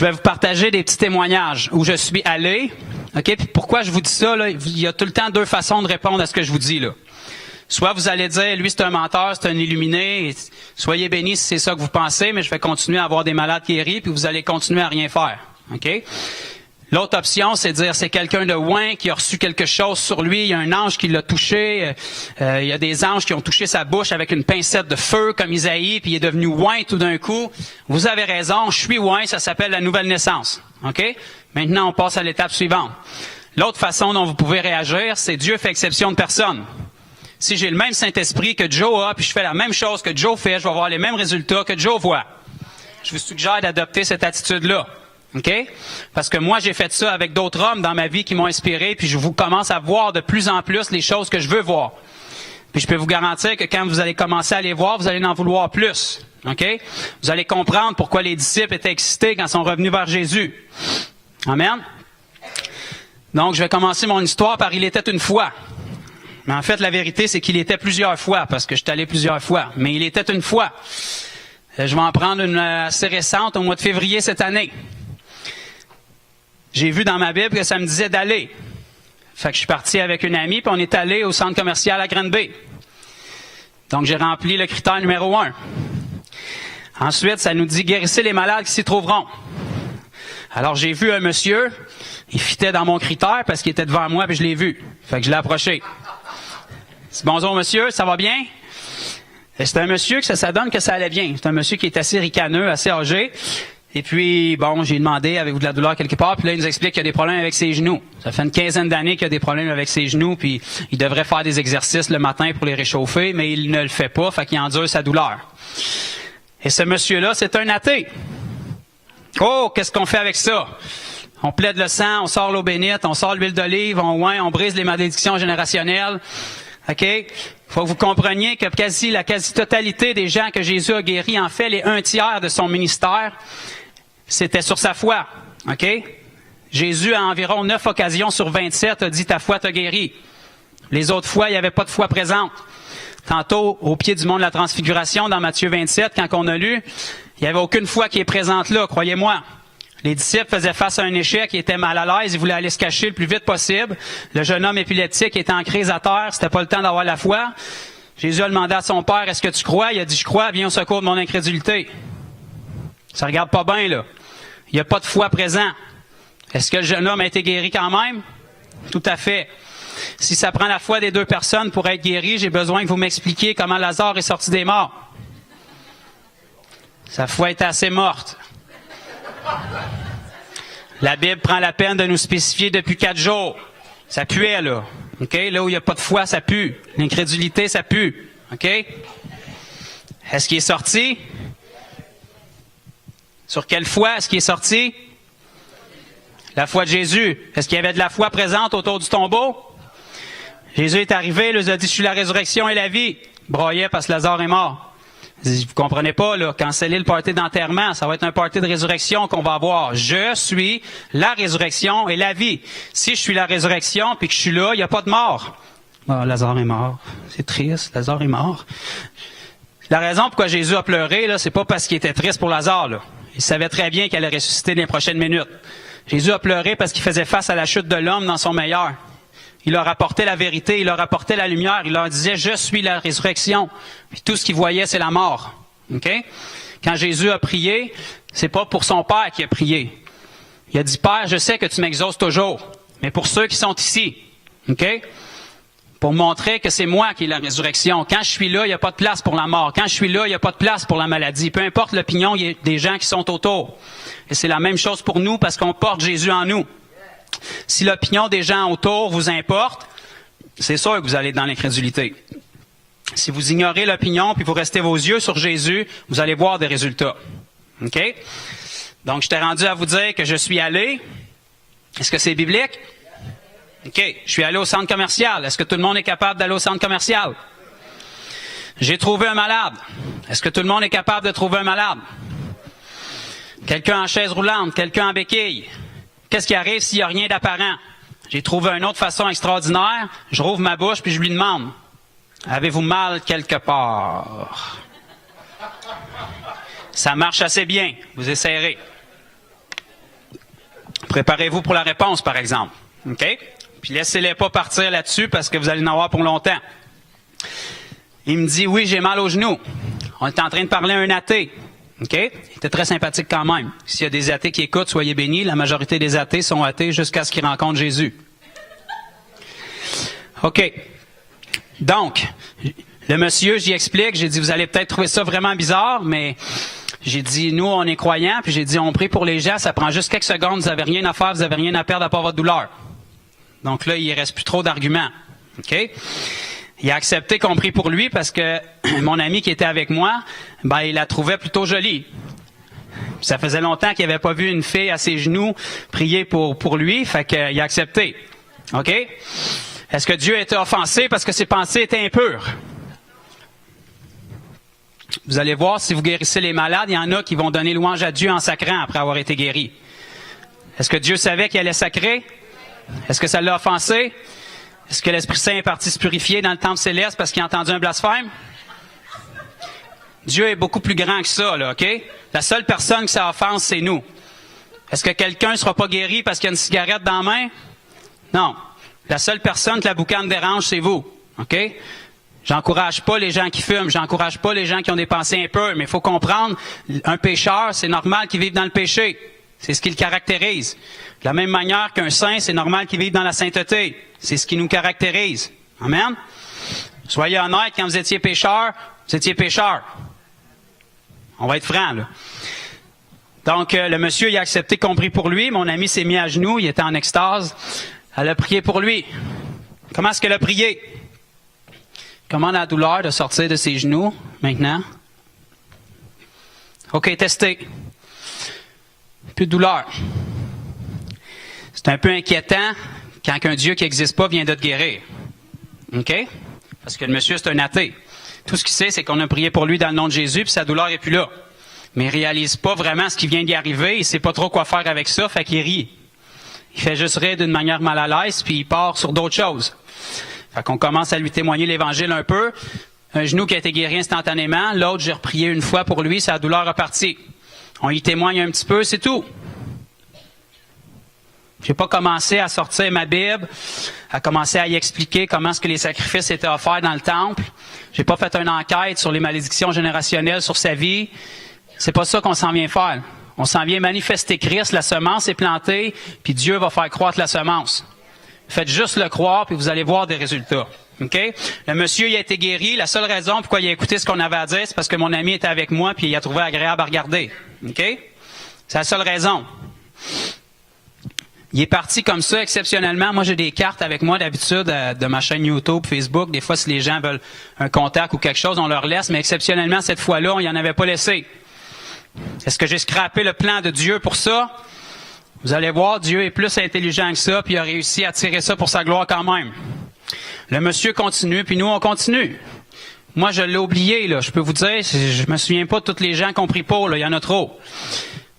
Je vais vous partager des petits témoignages où je suis allé. OK? Puis pourquoi je vous dis ça, là? Il y a tout le temps deux façons de répondre à ce que je vous dis, là. Soit vous allez dire, lui, c'est un menteur, c'est un illuminé. Et soyez bénis si c'est ça que vous pensez, mais je vais continuer à avoir des malades guéris, puis vous allez continuer à rien faire. OK? L'autre option, c'est de dire, c'est quelqu'un de loin qui a reçu quelque chose sur lui. Il y a un ange qui l'a touché. Il y a des anges qui ont touché sa bouche avec une pincette de feu, comme Isaïe, puis il est devenu oint tout d'un coup. Vous avez raison, je suis oint, ça s'appelle la nouvelle naissance. OK? Maintenant, on passe à l'étape suivante. L'autre façon dont vous pouvez réagir, c'est Dieu fait exception de personne. Si j'ai le même Saint-Esprit que Joe a, puis je fais la même chose que Joe fait, je vais avoir les mêmes résultats que Joe voit. Je vous suggère d'adopter cette attitude-là. OK? Parce que moi, j'ai fait ça avec d'autres hommes dans ma vie qui m'ont inspiré, puis je vous commence à voir de plus en plus les choses que je veux voir. Puis je peux vous garantir que quand vous allez commencer à les voir, vous allez en vouloir plus. OK? Vous allez comprendre pourquoi les disciples étaient excités quand ils sont revenus vers Jésus. Amen? Donc, je vais commencer mon histoire par « Il était une fois ». Mais en fait, la vérité, c'est qu'il était plusieurs fois, parce que je suis allé plusieurs fois. Mais il était une fois. Je vais en prendre une assez récente, au mois de février cette année. J'ai vu dans ma Bible que ça me disait d'aller. Fait que je suis parti avec une amie, puis on est allé au centre commercial à Granby. Donc, j'ai rempli le critère numéro 1. Ensuite, ça nous dit « Guérissez les malades qui s'y trouveront ». Alors, j'ai vu un monsieur, il fitait dans mon critère parce qu'il était devant moi, puis je l'ai vu. Fait que je l'ai approché. Bonjour monsieur, ça va bien? C'est un monsieur que ça donne que ça allait bien. C'est un monsieur qui est assez ricaneux, assez âgé. Et puis, bon, j'ai demandé, avez-vous de la douleur quelque part? Puis là, il nous explique qu'il a des problèmes avec ses genoux. Ça fait une quinzaine d'années qu'il a des problèmes avec ses genoux, puis il devrait faire des exercices le matin pour les réchauffer, mais il ne le fait pas, fait qu'il endure sa douleur. Et ce monsieur-là, c'est un athée. Oh, qu'est-ce qu'on fait avec ça? On plaide le sang, on sort l'eau bénite, on sort l'huile d'olive, on brise les malédictions générationnelles. OK? Faut que vous compreniez que la quasi-totalité des gens que Jésus a guéris, en fait, les 1/3 de son ministère, c'était sur sa foi. OK? Jésus, à environ 9 occasions sur 27, a dit « Ta foi t'a guéri ». Les autres fois, il n'y avait pas de foi présente. Tantôt, au pied du mont de la Transfiguration, dans Matthieu 27, quand on a lu, il n'y avait aucune foi qui est présente là, croyez-moi. Les disciples faisaient face à un échec, ils étaient mal à l'aise, ils voulaient aller se cacher le plus vite possible. Le jeune homme épileptique était en crise à terre, c'était pas le temps d'avoir la foi. Jésus a demandé à son père, est-ce que tu crois? Il a dit, je crois, viens au secours de mon incrédulité. Ça regarde pas bien, là. Il n'y a pas de foi présent. Est-ce que le jeune homme a été guéri quand même? Tout à fait. Si ça prend la foi des deux personnes pour être guéri, j'ai besoin que vous m'expliquiez comment Lazare est sorti des morts. Sa foi était assez morte. La Bible prend la peine de nous spécifier depuis 4 jours. Ça puait, là. OK? Là où il n'y a pas de foi, ça pue. L'incrédulité, ça pue. OK? Est-ce qu'il est sorti? Sur quelle foi est-ce qu'il est sorti? La foi de Jésus. Est-ce qu'il y avait de la foi présente autour du tombeau? Jésus est arrivé, il lui a dit, je suis la résurrection et la vie. Il broyait parce que Lazare est mort. Vous comprenez pas, là, canceller le party d'enterrement, ça va être un party de résurrection qu'on va avoir. Je suis la résurrection et la vie. Si je suis la résurrection puis que je suis là, il n'y a pas de mort. Oh, Lazare est mort. C'est triste, Lazare est mort. La raison pourquoi Jésus a pleuré, là, c'est pas parce qu'il était triste pour Lazare, là. Il savait très bien qu'il allait ressusciter dans les prochaines minutes. Jésus a pleuré parce qu'il faisait face à la chute de l'homme dans son meilleur. Il leur apportait la vérité, il leur apportait la lumière, il leur disait « Je suis la résurrection ». Puis tout ce qu'ils voyaient, c'est la mort. Okay? Quand Jésus a prié, c'est pas pour son Père qu'il a prié. Il a dit « Père, je sais que tu m'exauces toujours, mais pour ceux qui sont ici. Okay? » Pour montrer que c'est moi qui ai la résurrection. Quand je suis là, il n'y a pas de place pour la mort. Quand je suis là, il n'y a pas de place pour la maladie. Peu importe l'opinion des gens qui sont autour. Et c'est la même chose pour nous parce qu'on porte Jésus en nous. Si l'opinion des gens autour vous importe, c'est sûr que vous allez dans l'incrédulité. Si vous ignorez l'opinion puis vous restez vos yeux sur Jésus, vous allez voir des résultats. OK? Donc, je t'ai rendu à vous dire que je suis allé. Est-ce que c'est biblique? OK. Je suis allé au centre commercial. Est-ce que tout le monde est capable d'aller au centre commercial? J'ai trouvé un malade. Est-ce que tout le monde est capable de trouver un malade? Quelqu'un en chaise roulante, quelqu'un en béquille. Qu'est-ce qui arrive s'il n'y a rien d'apparent? J'ai trouvé une autre façon extraordinaire. Je rouvre ma bouche puis je lui demande, avez-vous mal quelque part? Ça marche assez bien. Vous essayerez. Préparez-vous pour la réponse, par exemple. OK? Puis laissez-les pas partir là-dessus parce que vous allez en avoir pour longtemps. Il me dit, oui, j'ai mal au genou. On est en train de parler à un athée. OK? Il était très sympathique quand même. S'il y a des athées qui écoutent, soyez bénis. La majorité des athées sont athées jusqu'à ce qu'ils rencontrent Jésus. OK. Donc, le monsieur, j'y explique. J'ai dit, vous allez peut-être trouver ça vraiment bizarre, mais j'ai dit, nous, on est croyants. Puis j'ai dit, on prie pour les gens. Ça prend juste quelques secondes. Vous n'avez rien à faire. Vous n'avez rien à perdre à part votre douleur. Donc là, il ne reste plus trop d'arguments. OK? Il a accepté qu'on prie pour lui parce que mon ami qui était avec moi, ben, il la trouvait plutôt jolie. Ça faisait longtemps qu'il n'avait pas vu une fille à ses genoux prier pour lui, fait qu'il a accepté. OK? Est-ce que Dieu a été offensé parce que ses pensées étaient impures? Vous allez voir, si vous guérissez les malades, il y en a qui vont donner louange à Dieu en sacrant après avoir été guéris. Est-ce que Dieu savait qu'il allait sacrer? Est-ce que ça l'a offensé? Est-ce que l'Esprit Saint est parti se purifier dans le temple céleste parce qu'il a entendu un blasphème? Dieu est beaucoup plus grand que ça, là, OK? La seule personne que ça offense, c'est nous. Est-ce que quelqu'un ne sera pas guéri parce qu'il y a une cigarette dans la main? Non. La seule personne que la boucane dérange, c'est vous. OK? J'encourage pas les gens qui fument, j'encourage pas les gens qui ont des pensées impures, mais il faut comprendre, un pécheur, c'est normal qu'il vive dans le péché. C'est ce qui le caractérise. De la même manière qu'un saint, c'est normal qu'il vive dans la sainteté. C'est ce qui nous caractérise. Amen? Soyez honnêtes, quand vous étiez pécheur, vous étiez pécheur. On va être franc, là. Donc, le monsieur, il a accepté qu'on prie pour lui. Mon ami s'est mis à genoux, il était en extase. Elle a prié pour lui. Comment est-ce qu'elle a prié? Comment la douleur de sortir de ses genoux, maintenant? OK, testez. Plus de douleur. C'est un peu inquiétant quand un Dieu qui n'existe pas vient de te guérir. OK? Parce que le monsieur, c'est un athée. Tout ce qu'il sait, c'est qu'on a prié pour lui dans le nom de Jésus, puis sa douleur n'est plus là. Mais il ne réalise pas vraiment ce qui vient d'y arriver, il ne sait pas trop quoi faire avec ça, fait qu'il rit. Il fait juste rire d'une manière mal à l'aise, puis il part sur d'autres choses. Fait qu'on commence à lui témoigner l'Évangile un peu. Un genou qui a été guéri instantanément, l'autre, j'ai reprié une fois pour lui, sa douleur est partie. On y témoigne un petit peu, c'est tout. Je n'ai pas commencé à sortir ma Bible, à commencer à y expliquer comment est-ce que les sacrifices étaient offerts dans le temple. J'ai pas fait une enquête sur les malédictions générationnelles sur sa vie. C'est pas ça qu'on s'en vient faire. On s'en vient manifester Christ, la semence est plantée, puis Dieu va faire croître la semence. Faites juste le croire, puis vous allez voir des résultats. OK? Le monsieur, il a été guéri. La seule raison pourquoi il a écouté ce qu'on avait à dire, c'est parce que mon ami était avec moi, puis il a trouvé agréable à regarder. OK? C'est la seule raison. Il est parti comme ça, exceptionnellement. Moi, j'ai des cartes avec moi d'habitude de ma chaîne YouTube, Facebook. Des fois, si les gens veulent un contact ou quelque chose, on leur laisse. Mais exceptionnellement, cette fois-là, on y en avait pas laissé. Est-ce que j'ai scrappé le plan de Dieu pour ça? Vous allez voir, Dieu est plus intelligent que ça, puis il a réussi à tirer ça pour sa gloire quand même. Le monsieur continue, puis nous, on continue. Moi, je l'ai oublié, là. Je peux vous dire, je me souviens pas de tous les gens qui ont pris pour, là. Il y en a trop.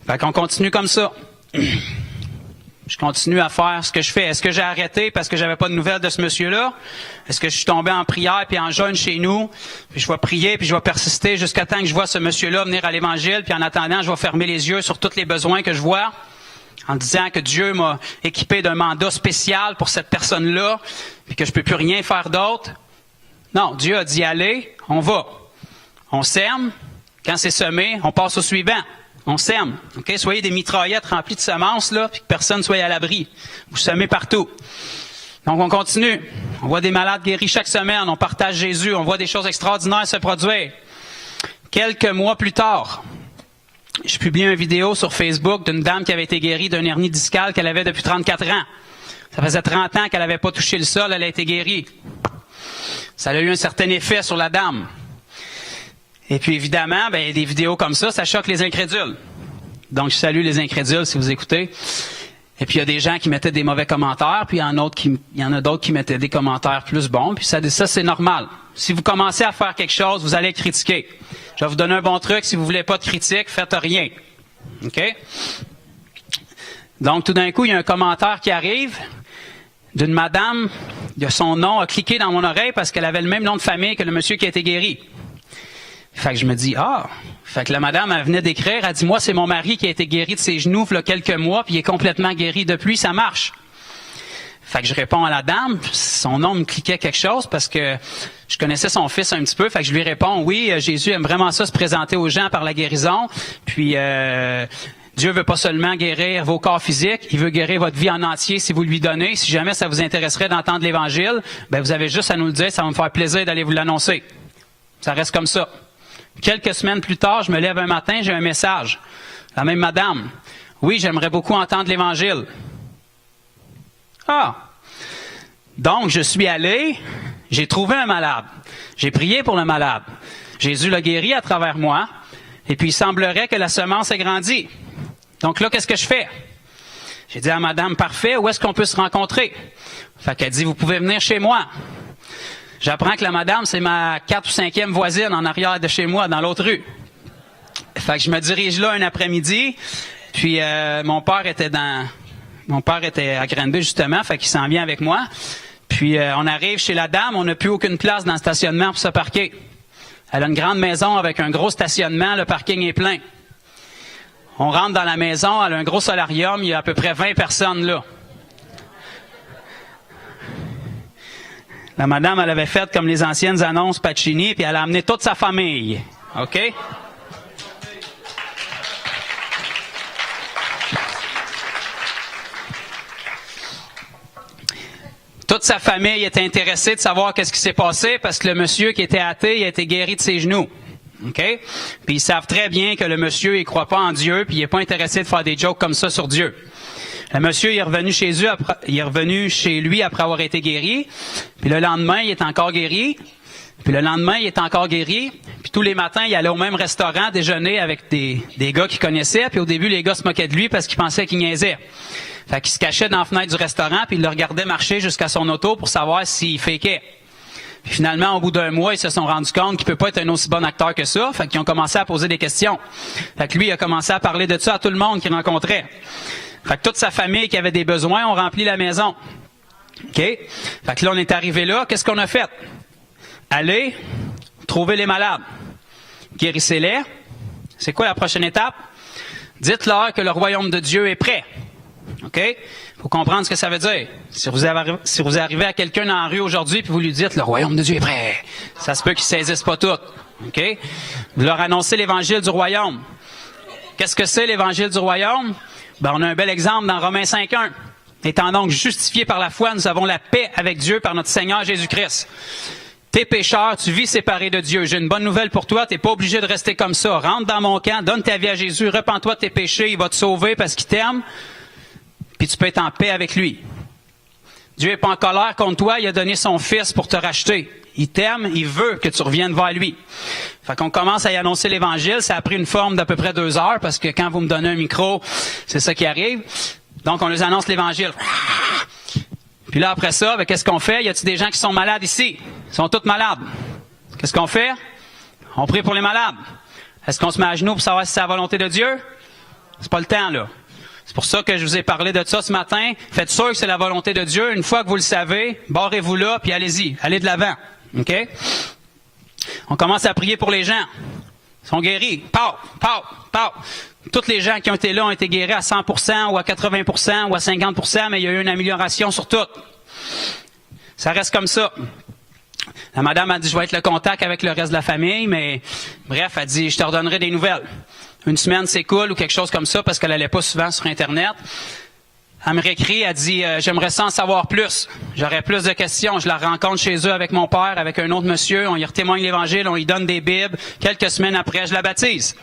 Fait qu'on continue comme ça. Je continue à faire ce que je fais. Est-ce que j'ai arrêté parce que j'avais pas de nouvelles de ce monsieur-là? Est-ce que je suis tombé en prière puis en jeûne chez nous? Puis je vais prier puis je vais persister jusqu'à temps que je vois ce monsieur-là venir à l'Évangile. Puis en attendant, je vais fermer les yeux sur tous les besoins que je vois en disant que Dieu m'a équipé d'un mandat spécial pour cette personne-là puis que je peux plus rien faire d'autre. Non, Dieu a dit aller, on va. On sème. Quand c'est semé, on passe au suivant. On sème. Okay? Soyez des mitraillettes remplies de semences, là, puis que personne ne soit à l'abri. Vous semez partout. Donc, on continue. On voit des malades guéris chaque semaine. On partage Jésus. On voit des choses extraordinaires se produire. Quelques mois plus tard, je publie une vidéo sur Facebook d'une dame qui avait été guérie d'une hernie discale qu'elle avait depuis 34 ans. Ça faisait 30 ans qu'elle n'avait pas touché le sol. Elle a été guérie. Ça a eu un certain effet sur la dame. Et puis évidemment, ben, des vidéos comme ça choque les incrédules. Donc je salue les incrédules si vous écoutez. Et puis il y a des gens qui mettaient des mauvais commentaires, puis il y en a d'autres qui mettaient des commentaires plus bons, puis ça c'est normal. Si vous commencez à faire quelque chose, vous allez être critiqué. Je vais vous donner un bon truc, si vous voulez pas de critique, faites rien. OK? Donc tout d'un coup, il y a un commentaire qui arrive d'une madame, son nom a cliqué dans mon oreille parce qu'elle avait le même nom de famille que le monsieur qui a été guéri. Fait que je me dis, fait que la madame, elle venait d'écrire, elle dit, moi, c'est mon mari qui a été guéri de ses genoux, il y a quelques mois, puis il est complètement guéri depuis, ça marche. Fait que je réponds à la dame, son nom me cliquait quelque chose parce que je connaissais son fils un petit peu, fait que je lui réponds, oui, Jésus aime vraiment ça, se présenter aux gens par la guérison, puis Dieu veut pas seulement guérir vos corps physiques, il veut guérir votre vie en entier si vous lui donnez. Si jamais ça vous intéresserait d'entendre l'Évangile, ben vous avez juste à nous le dire, ça va me faire plaisir d'aller vous l'annoncer. Ça reste comme ça. Quelques semaines plus tard, je me lève un matin, j'ai un message. La même madame. Oui, j'aimerais beaucoup entendre l'Évangile. Donc, je suis allé, j'ai trouvé un malade. J'ai prié pour le malade. Jésus l'a guéri à travers moi. Et puis, il semblerait que la semence ait grandi. Donc là, qu'est-ce que je fais? J'ai dit à madame, parfait, où est-ce qu'on peut se rencontrer? Fait qu'elle dit, vous pouvez venir chez moi. J'apprends que la madame, c'est ma 4e ou 5e voisine en arrière de chez moi, dans l'autre rue. Fait que je me dirige là un après-midi, puis mon père était à Granby, justement, fait qu'il s'en vient avec moi. Puis on arrive chez la dame, on n'a plus aucune place dans le stationnement pour se parquer. Elle a une grande maison avec un gros stationnement, le parking est plein. On rentre dans la maison, elle a un gros solarium, il y a à peu près 20 personnes là. La madame, elle avait fait comme les anciennes annonces Pacini, puis elle a amené toute sa famille. OK? Toute sa famille était intéressée de savoir qu'est-ce qui s'est passé parce que le monsieur qui était athée, il a été guéri de ses genoux. OK? Puis ils savent très bien que le monsieur, il croit pas en Dieu, puis il est pas intéressé de faire des jokes comme ça sur Dieu. Le monsieur, il est revenu chez lui après avoir été guéri. Puis le lendemain, il est encore guéri. Puis le lendemain, il est encore guéri. Puis tous les matins, il allait au même restaurant déjeuner avec des gars qu'il connaissait. Puis au début, les gars se moquaient de lui parce qu'ils pensaient qu'il niaisait. Fait qu'il se cachait dans la fenêtre du restaurant, puis il le regardait marcher jusqu'à son auto pour savoir s'il fakeait. Puis finalement, au bout d'un mois, ils se sont rendus compte qu'il peut pas être un aussi bon acteur que ça. Fait qu'ils ont commencé à poser des questions. Fait que lui, il a commencé à parler de ça à tout le monde qu'il rencontrait. Fait que toute sa famille qui avait des besoins ont rempli la maison. OK? Fait que là, on est arrivé là. Qu'est-ce qu'on a fait? Aller trouver les malades. Guérissez-les. C'est quoi la prochaine étape? Dites-leur que le royaume de Dieu est prêt. OK? Faut comprendre ce que ça veut dire. Si vous arrivez à quelqu'un dans la rue aujourd'hui puis vous lui dites « Le royaume de Dieu est prêt », ça se peut qu'ils saisissent pas tout. OK? Vous leur annoncez l'évangile du royaume. Qu'est-ce que c'est l'évangile du royaume? Ben, on a un bel exemple dans Romains 5.1. Étant donc justifiés par la foi, nous avons la paix avec Dieu par notre Seigneur Jésus-Christ. T'es pécheur, tu vis séparé de Dieu. J'ai une bonne nouvelle pour toi, t'es pas obligé de rester comme ça. Rentre dans mon camp, donne ta vie à Jésus, repens-toi de tes péchés, il va te sauver parce qu'il t'aime. Puis tu peux être en paix avec lui. Dieu n'est pas en colère contre toi, il a donné son Fils pour te racheter. Il t'aime, il veut que tu reviennes vers lui. Fait qu'on commence à y annoncer l'Évangile, ça a pris une forme d'à peu près 2 heures, parce que quand vous me donnez un micro, c'est ça qui arrive. Donc on les annonce l'Évangile. Puis là, après ça, ben, qu'est-ce qu'on fait? Y a-t-il des gens qui sont malades ici? Ils sont tous malades. Qu'est-ce qu'on fait? On prie pour les malades. Est-ce qu'on se met à genoux pour savoir si c'est la volonté de Dieu? C'est pas le temps, là. C'est pour ça que je vous ai parlé de ça ce matin. Faites sûr que c'est la volonté de Dieu. Une fois que vous le savez, barrez-vous là, puis allez-y. Allez de l'avant. OK? On commence à prier pour les gens. Ils sont guéris. Pow! Pow! Pow! Tous les gens qui ont été là ont été guéris à 100% ou à 80% ou à 50%, mais il y a eu une amélioration sur tout. Ça reste comme ça. La madame a dit, je vais être le contact avec le reste de la famille, mais bref, elle dit, je te redonnerai des nouvelles. Une semaine, c'est cool ou quelque chose comme ça, parce qu'elle allait pas souvent sur Internet. Elle me réécrit, elle dit, j'aimerais ça en savoir plus. J'aurais plus de questions. Je la rencontre chez eux avec mon père, avec un autre monsieur. On y témoigne l'Évangile, on y donne des Bibles. Quelques semaines après, je la baptise.